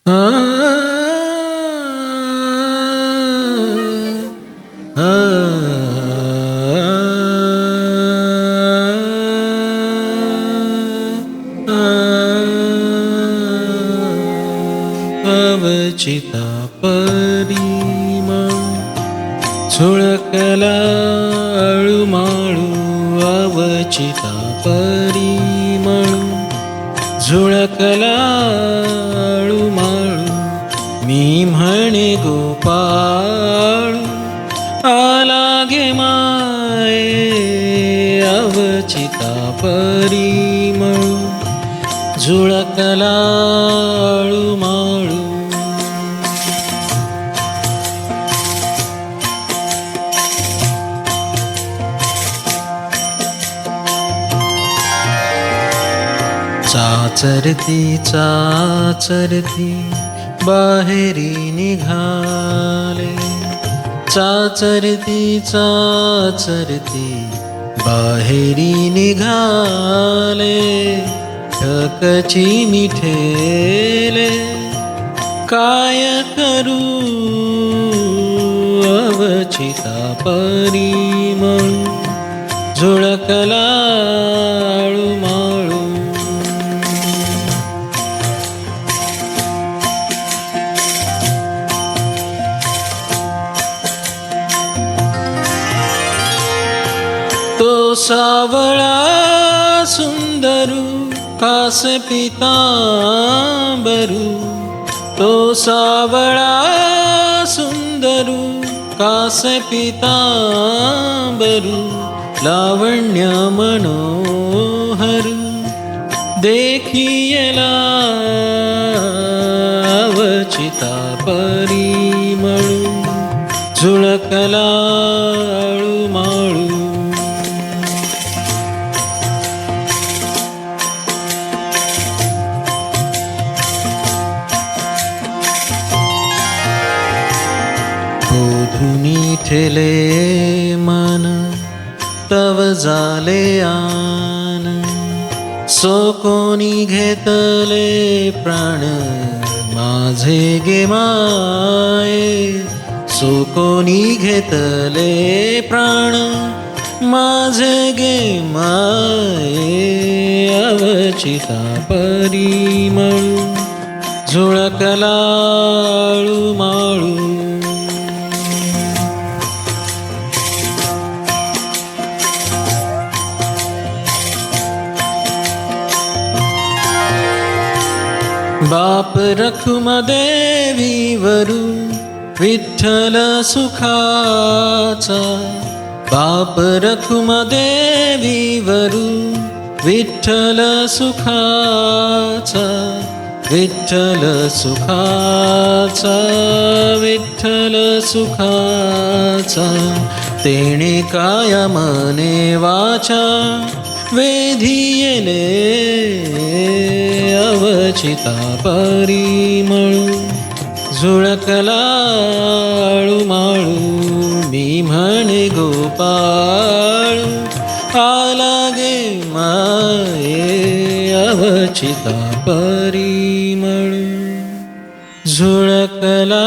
आ, आ, अवचिता परिमळ झुळकला अळूमाळू अवचिता परिमळ झुळकला अळूमाळू मी म्हणे गोपाळू आला गे माये अवचिता परिमळ झुळकला अळूमाळू चाचरती चाचरती बाहेरी निघाले चाचरती चाचरती बाहेरी निघाले ठकची मिठेले काय करू अवचिता परिमळ झुळकला अळूमाळू तो सावळा सुंदरू कास पितांबरू तो सावळा सुंदरू कास पितांबरू लावण्य मनोहरू देखियला अवचिता परिमळू झुळकला अळूमाळू बोधुनी ठेले मन तव झाले आन सो कोणी घेतले प्राण माझे गे माये सो कोणी घेतले प्राण माझे गे माये अवचिता परिमळ झुळकला अळूमाळू बाप रखुमदेवीवरू विठ्ठल सुखाचा बाप रखुमदेवीवरू विठ्ठल सुखाचा विठ्ठल सुखाचा विठ्ठल सुखाचा तेणे काया मने वाचा वेधियेले अवचिता परिमळू झुळकला अळूमाळू मी म्हणे गोपाळू आला गे माये अवचिता परिमळू झुळकला